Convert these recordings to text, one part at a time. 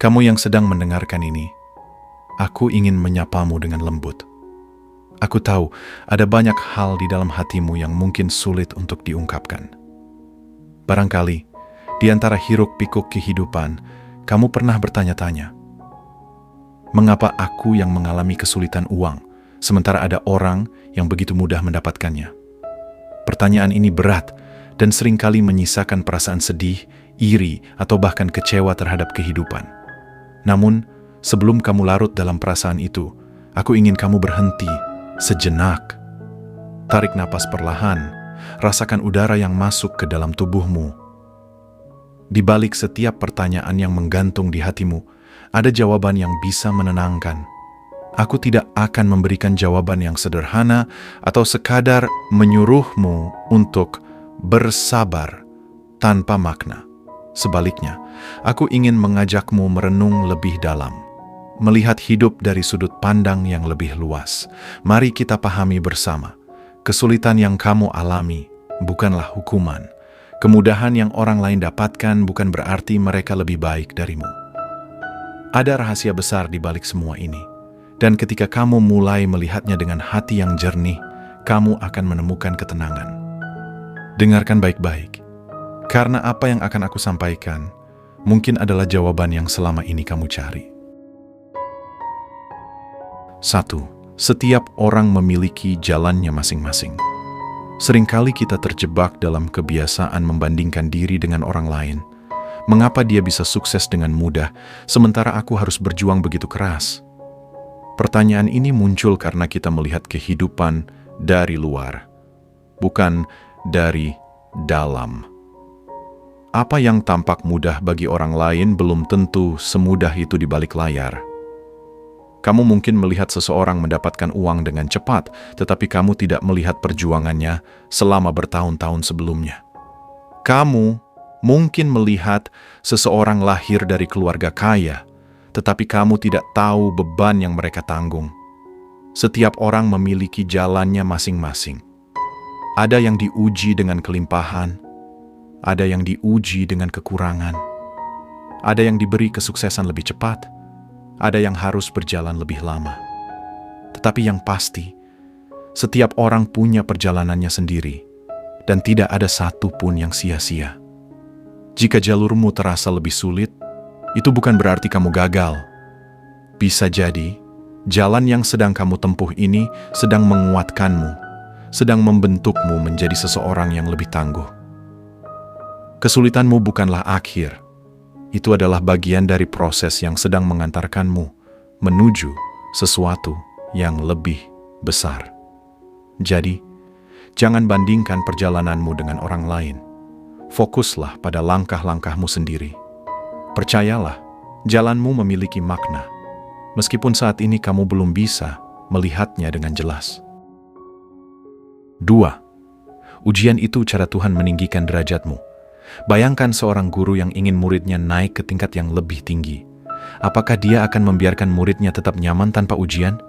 Kamu yang sedang mendengarkan ini, aku ingin menyapamu dengan lembut. Aku tahu ada banyak hal di dalam hatimu yang mungkin sulit untuk diungkapkan. Barangkali, di antara hiruk-pikuk kehidupan, kamu pernah bertanya-tanya, mengapa aku yang mengalami kesulitan uang, sementara ada orang yang begitu mudah mendapatkannya? Pertanyaan ini berat dan seringkali menyisakan perasaan sedih, iri, atau bahkan kecewa terhadap kehidupan. Namun, sebelum kamu larut dalam perasaan itu, aku ingin kamu berhenti sejenak. Tarik napas perlahan, rasakan udara yang masuk ke dalam tubuhmu. Di balik setiap pertanyaan yang menggantung di hatimu, ada jawaban yang bisa menenangkan. Aku tidak akan memberikan jawaban yang sederhana atau sekadar menyuruhmu untuk bersabar tanpa makna. Sebaliknya, aku ingin mengajakmu merenung lebih dalam, melihat hidup dari sudut pandang yang lebih luas. Mari kita pahami bersama, kesulitan yang kamu alami bukanlah hukuman. Kemudahan yang orang lain dapatkan bukan berarti mereka lebih baik darimu. Ada rahasia besar di balik semua ini, dan ketika kamu mulai melihatnya dengan hati yang jernih, kamu akan menemukan ketenangan. Dengarkan baik-baik, karena apa yang akan aku sampaikan mungkin adalah jawaban yang selama ini kamu cari. 1. Setiap orang memiliki jalannya masing-masing. Seringkali kita terjebak dalam kebiasaan membandingkan diri dengan orang lain. Mengapa dia bisa sukses dengan mudah, sementara aku harus berjuang begitu keras? Pertanyaan ini muncul karena kita melihat kehidupan dari luar, bukan dari dalam. Apa yang tampak mudah bagi orang lain belum tentu semudah itu di balik layar. Kamu mungkin melihat seseorang mendapatkan uang dengan cepat, tetapi kamu tidak melihat perjuangannya selama bertahun-tahun sebelumnya. Kamu mungkin melihat seseorang lahir dari keluarga kaya, tetapi kamu tidak tahu beban yang mereka tanggung. Setiap orang memiliki jalannya masing-masing. Ada yang diuji dengan kelimpahan, ada yang diuji dengan kekurangan, ada yang diberi kesuksesan lebih cepat, ada yang harus berjalan lebih lama. Tetapi yang pasti, setiap orang punya perjalanannya sendiri, dan tidak ada satu pun yang sia-sia. Jika jalurmu terasa lebih sulit, itu bukan berarti kamu gagal. Bisa jadi, jalan yang sedang kamu tempuh ini sedang menguatkanmu, sedang membentukmu menjadi seseorang yang lebih tangguh. Kesulitanmu bukanlah akhir. Itu adalah bagian dari proses yang sedang mengantarkanmu menuju sesuatu yang lebih besar. Jadi, jangan bandingkan perjalananmu dengan orang lain. Fokuslah pada langkah-langkahmu sendiri. Percayalah, jalanmu memiliki makna, meskipun saat ini kamu belum bisa melihatnya dengan jelas. 2. Ujian itu cara Tuhan meninggikan derajatmu. Bayangkan seorang guru yang ingin muridnya naik ke tingkat yang lebih tinggi. Apakah dia akan membiarkan muridnya tetap nyaman tanpa ujian?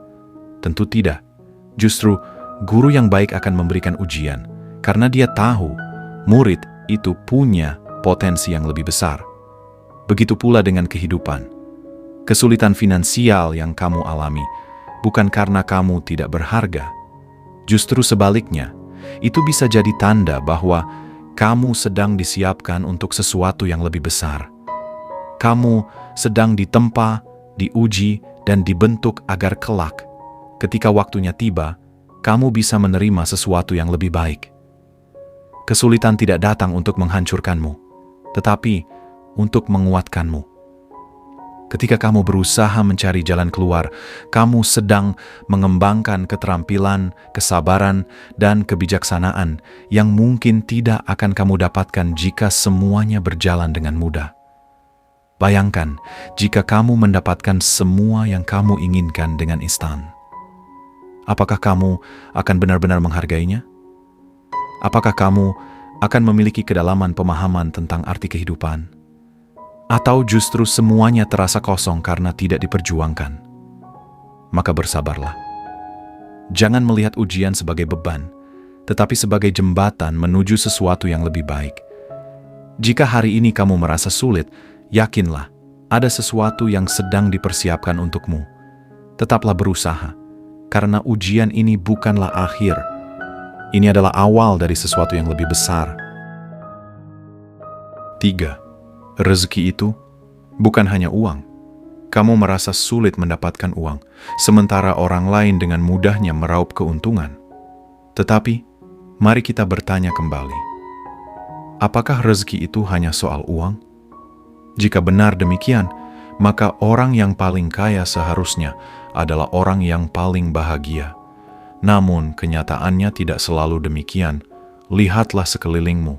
Tentu tidak. Justru, guru yang baik akan memberikan ujian, karena dia tahu murid itu punya potensi yang lebih besar. Begitu pula dengan kehidupan. Kesulitan finansial yang kamu alami bukan karena kamu tidak berharga. Justru sebaliknya, itu bisa jadi tanda bahwa kamu sedang disiapkan untuk sesuatu yang lebih besar. Kamu sedang ditempa, diuji, dan dibentuk agar kelak, ketika waktunya tiba, kamu bisa menerima sesuatu yang lebih baik. Kesulitan tidak datang untuk menghancurkanmu, tetapi untuk menguatkanmu. Ketika kamu berusaha mencari jalan keluar, kamu sedang mengembangkan keterampilan, kesabaran, dan kebijaksanaan yang mungkin tidak akan kamu dapatkan jika semuanya berjalan dengan mudah. Bayangkan jika kamu mendapatkan semua yang kamu inginkan dengan instan. Apakah kamu akan benar-benar menghargainya? Apakah kamu akan memiliki kedalaman pemahaman tentang arti kehidupan? Atau justru semuanya terasa kosong karena tidak diperjuangkan? Maka bersabarlah. Jangan melihat ujian sebagai beban, tetapi sebagai jembatan menuju sesuatu yang lebih baik. Jika hari ini kamu merasa sulit, yakinlah, Ada sesuatu yang sedang dipersiapkan untukmu. Tetaplah berusaha, karena ujian ini bukanlah akhir. Ini adalah awal dari sesuatu yang lebih besar. 3. Rezeki itu bukan hanya uang. Kamu merasa sulit mendapatkan uang, sementara orang lain dengan mudahnya meraup keuntungan. Tetapi, mari kita bertanya kembali. Apakah rezeki itu hanya soal uang? Jika benar demikian, maka orang yang paling kaya seharusnya adalah orang yang paling bahagia. Namun, kenyataannya tidak selalu demikian. Lihatlah sekelilingmu.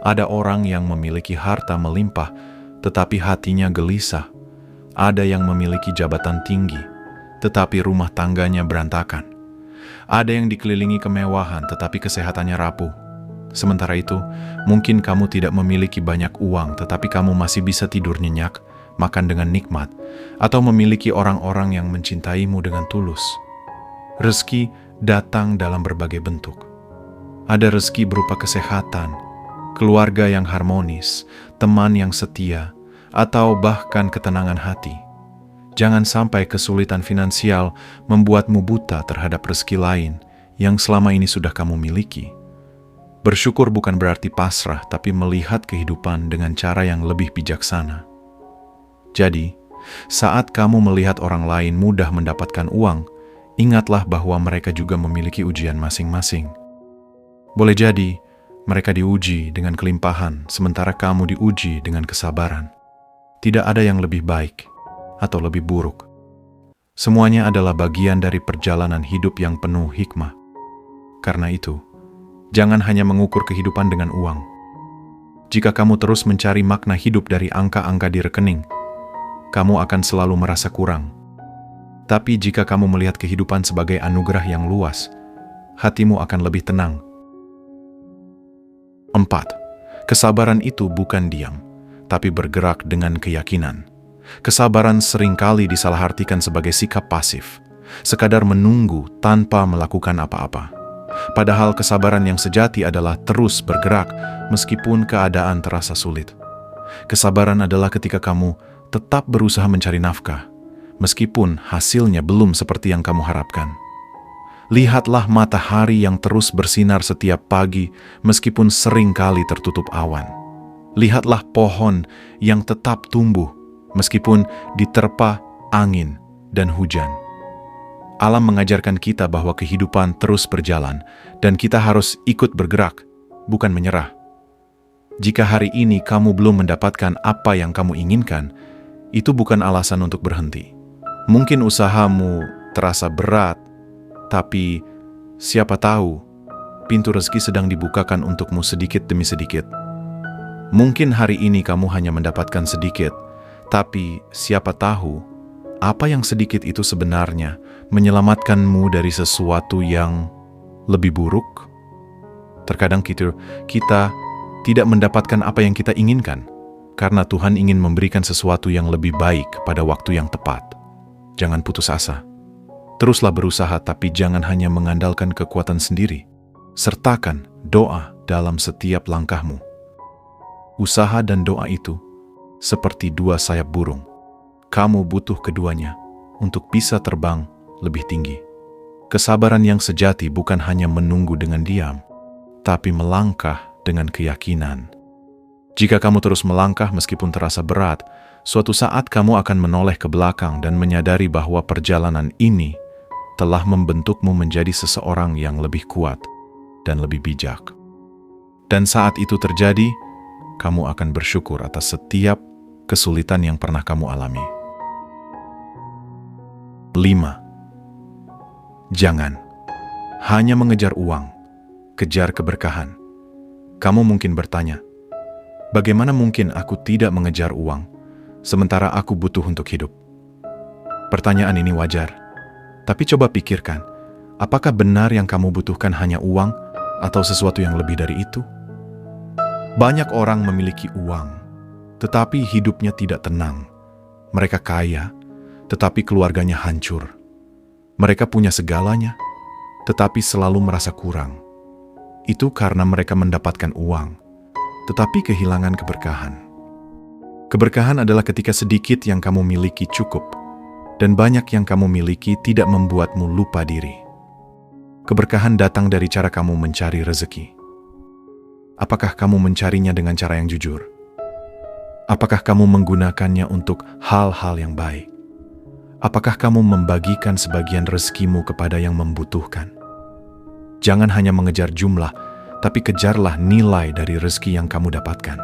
Ada orang yang memiliki harta melimpah, tetapi hatinya gelisah. Ada yang memiliki jabatan tinggi, tetapi rumah tangganya berantakan. Ada yang dikelilingi kemewahan, tetapi kesehatannya rapuh. Sementara itu, mungkin kamu tidak memiliki banyak uang, tetapi kamu masih bisa tidur nyenyak, makan dengan nikmat, atau memiliki orang-orang yang mencintaimu dengan tulus. Rezeki datang dalam berbagai bentuk. Ada rezeki berupa kesehatan, keluarga yang harmonis, teman yang setia, atau bahkan ketenangan hati. Jangan sampai kesulitan finansial membuatmu buta terhadap rezeki lain yang selama ini sudah kamu miliki. Bersyukur bukan berarti pasrah, tapi melihat kehidupan dengan cara yang lebih bijaksana. Jadi, saat kamu melihat orang lain mudah mendapatkan uang, ingatlah bahwa mereka juga memiliki ujian masing-masing. Boleh jadi, mereka diuji dengan kelimpahan, sementara kamu diuji dengan kesabaran. Tidak ada yang lebih baik atau lebih buruk. Semuanya adalah bagian dari perjalanan hidup yang penuh hikmah. Karena itu, jangan hanya mengukur kehidupan dengan uang. Jika kamu terus mencari makna hidup dari angka-angka di rekening, kamu akan selalu merasa kurang. Tapi jika kamu melihat kehidupan sebagai anugerah yang luas, hatimu akan lebih tenang. 4. Kesabaran itu bukan diam, tapi bergerak dengan keyakinan. Kesabaran seringkali disalahartikan sebagai sikap pasif, sekadar menunggu tanpa melakukan apa-apa. Padahal kesabaran yang sejati adalah terus bergerak meskipun keadaan terasa sulit. Kesabaran adalah ketika kamu tetap berusaha mencari nafkah, meskipun hasilnya belum seperti yang kamu harapkan. Lihatlah matahari yang terus bersinar setiap pagi meskipun seringkali tertutup awan. Lihatlah pohon yang tetap tumbuh meskipun diterpa angin dan hujan. Alam mengajarkan kita bahwa kehidupan terus berjalan dan kita harus ikut bergerak, bukan menyerah. Jika hari ini kamu belum mendapatkan apa yang kamu inginkan, itu bukan alasan untuk berhenti. Mungkin usahamu terasa berat, tapi siapa tahu pintu rezeki sedang dibukakan untukmu sedikit demi sedikit. Mungkin hari ini kamu hanya mendapatkan sedikit, tapi siapa tahu apa yang sedikit itu sebenarnya menyelamatkanmu dari sesuatu yang lebih buruk. Terkadang kita tidak mendapatkan apa yang kita inginkan, karena Tuhan ingin memberikan sesuatu yang lebih baik pada waktu yang tepat. Jangan putus asa. Teruslah berusaha, tapi jangan hanya mengandalkan kekuatan sendiri. Sertakan doa dalam setiap langkahmu. Usaha dan doa itu seperti dua sayap burung. Kamu butuh keduanya untuk bisa terbang lebih tinggi. Kesabaran yang sejati bukan hanya menunggu dengan diam, tapi melangkah dengan keyakinan. Jika kamu terus melangkah meskipun terasa berat, suatu saat kamu akan menoleh ke belakang dan menyadari bahwa perjalanan ini telah membentukmu menjadi seseorang yang lebih kuat dan lebih bijak. Dan saat itu terjadi, kamu akan bersyukur atas setiap kesulitan yang pernah kamu alami. 5. Jangan hanya mengejar uang, kejar keberkahan. Kamu mungkin bertanya, bagaimana mungkin aku tidak mengejar uang, sementara aku butuh untuk hidup? Pertanyaan ini wajar, tapi coba pikirkan, apakah benar yang kamu butuhkan hanya uang atau sesuatu yang lebih dari itu? Banyak orang memiliki uang, tetapi hidupnya tidak tenang. Mereka kaya, tetapi keluarganya hancur. Mereka punya segalanya, tetapi selalu merasa kurang. Itu karena mereka mendapatkan uang, tetapi kehilangan keberkahan. Keberkahan adalah ketika sedikit yang kamu miliki cukup, dan banyak yang kamu miliki tidak membuatmu lupa diri. Keberkahan datang dari cara kamu mencari rezeki. Apakah kamu mencarinya dengan cara yang jujur? Apakah kamu menggunakannya untuk hal-hal yang baik? Apakah kamu membagikan sebagian rezekimu kepada yang membutuhkan? Jangan hanya mengejar jumlah, tapi kejarlah nilai dari rezeki yang kamu dapatkan.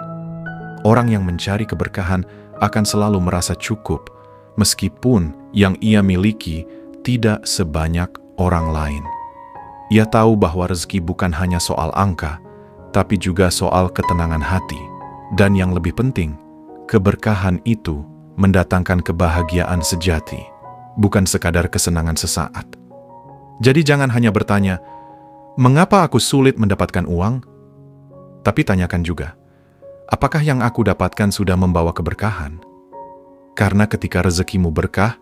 Orang yang mencari keberkahan akan selalu merasa cukup, meskipun yang ia miliki tidak sebanyak orang lain. Ia tahu bahwa rezeki bukan hanya soal angka, tapi juga soal ketenangan hati. Dan yang lebih penting, keberkahan itu mendatangkan kebahagiaan sejati, bukan sekadar kesenangan sesaat. Jadi jangan hanya bertanya, mengapa aku sulit mendapatkan uang? Tapi tanyakan juga, apakah yang aku dapatkan sudah membawa keberkahan? Karena ketika rezekimu berkah,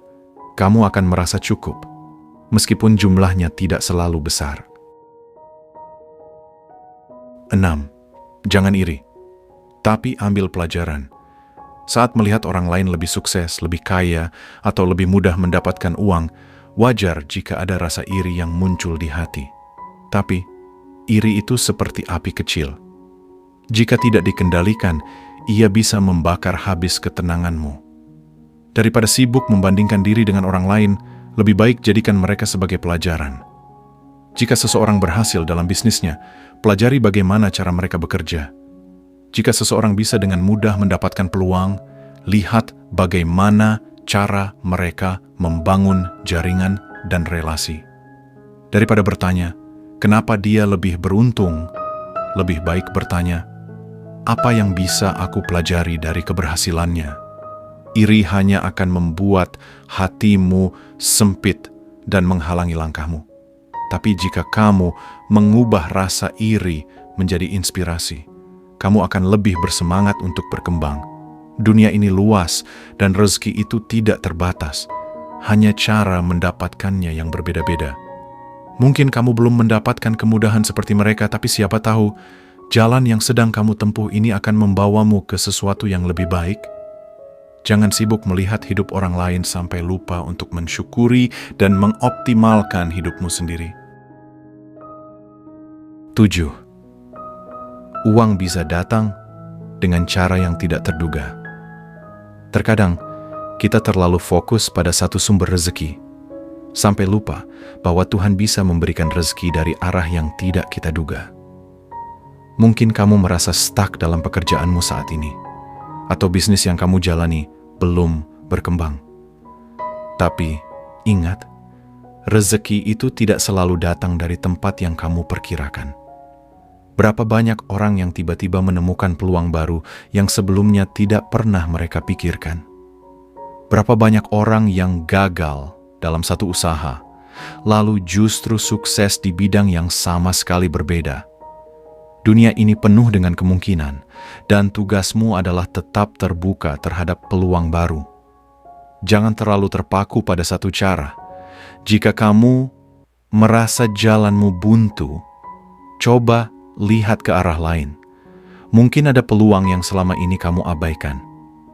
kamu akan merasa cukup, meskipun jumlahnya tidak selalu besar. 6. Jangan iri, tapi ambil pelajaran. Saat melihat orang lain lebih sukses, lebih kaya, atau lebih mudah mendapatkan uang, wajar jika ada rasa iri yang muncul di hati. Tapi, iri itu seperti api kecil. Jika tidak dikendalikan, ia bisa membakar habis ketenanganmu. Daripada sibuk membandingkan diri dengan orang lain, lebih baik jadikan mereka sebagai pelajaran. Jika seseorang berhasil dalam bisnisnya, pelajari bagaimana cara mereka bekerja. Jika seseorang bisa dengan mudah mendapatkan peluang, lihat bagaimana cara mereka membangun jaringan dan relasi. Daripada bertanya, kenapa dia lebih beruntung, lebih baik bertanya, apa yang bisa aku pelajari dari keberhasilannya? Iri hanya akan membuat hatimu sempit dan menghalangi langkahmu. Tapi jika kamu mengubah rasa iri menjadi inspirasi, kamu akan lebih bersemangat untuk berkembang. Dunia ini luas dan rezeki itu tidak terbatas. Hanya cara mendapatkannya yang berbeda-beda. Mungkin kamu belum mendapatkan kemudahan seperti mereka, tapi siapa tahu jalan yang sedang kamu tempuh ini akan membawamu ke sesuatu yang lebih baik. Jangan sibuk melihat hidup orang lain sampai lupa untuk mensyukuri dan mengoptimalkan hidupmu sendiri. 7. Uang bisa datang dengan cara yang tidak terduga. Terkadang, kita terlalu fokus pada satu sumber rezeki, sampai lupa bahwa Tuhan bisa memberikan rezeki dari arah yang tidak kita duga. Mungkin kamu merasa stuck dalam pekerjaanmu saat ini, atau bisnis yang kamu jalani belum berkembang. Tapi, ingat, rezeki itu tidak selalu datang dari tempat yang kamu perkirakan. Berapa banyak orang yang tiba-tiba menemukan peluang baru yang sebelumnya tidak pernah mereka pikirkan? Berapa banyak orang yang gagal dalam satu usaha, lalu justru sukses di bidang yang sama sekali berbeda? Dunia ini penuh dengan kemungkinan, dan tugasmu adalah tetap terbuka terhadap peluang baru. Jangan terlalu terpaku pada satu cara. Jika kamu merasa jalanmu buntu, coba lihat ke arah lain. Mungkin ada peluang yang selama ini kamu abaikan.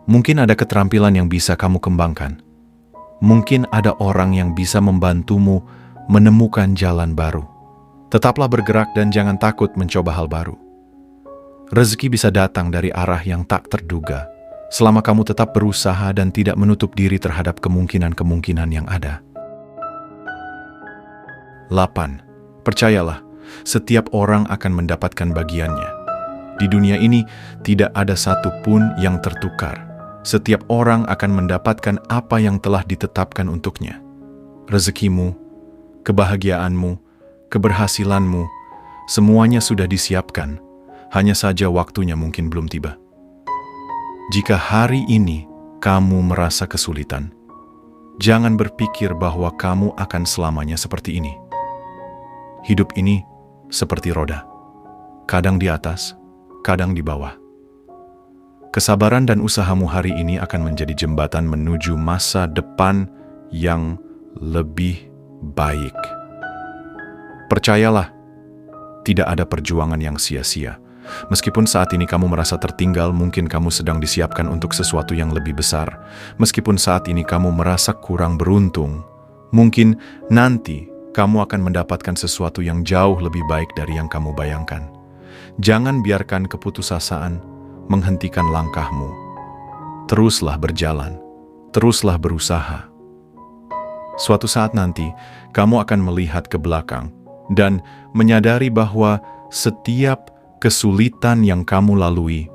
Mungkin ada keterampilan yang bisa kamu kembangkan. Mungkin ada orang yang bisa membantumu menemukan jalan baru. Tetaplah bergerak dan jangan takut mencoba hal baru. Rezeki bisa datang dari arah yang tak terduga, selama kamu tetap berusaha dan tidak menutup diri terhadap kemungkinan-kemungkinan yang ada. 8. Percayalah, setiap orang akan mendapatkan bagiannya. Di dunia ini, tidak ada satupun yang tertukar. Setiap orang akan mendapatkan apa yang telah ditetapkan untuknya. Rezekimu, kebahagiaanmu, keberhasilanmu, semuanya sudah disiapkan. Hanya saja waktunya mungkin belum tiba. Jika hari ini kamu merasa kesulitan, jangan berpikir bahwa kamu akan selamanya seperti ini. Hidup ini seperti roda, kadang di atas, kadang di bawah. Kesabaran dan usahamu hari ini akan menjadi jembatan menuju masa depan yang lebih baik. Percayalah, tidak ada perjuangan yang sia-sia. Meskipun saat ini kamu merasa tertinggal, mungkin kamu sedang disiapkan untuk sesuatu yang lebih besar. Meskipun saat ini kamu merasa kurang beruntung, mungkin nanti kamu akan mendapatkan sesuatu yang jauh lebih baik dari yang kamu bayangkan. Jangan biarkan keputusasaan menghentikan langkahmu. Teruslah berjalan, teruslah berusaha. Suatu saat nanti, kamu akan melihat ke belakang dan menyadari bahwa setiap kesulitan yang kamu lalui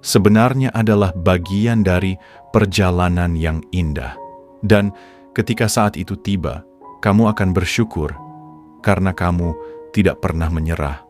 sebenarnya adalah bagian dari perjalanan yang indah. Dan ketika saat itu tiba, kamu akan bersyukur karena kamu tidak pernah menyerah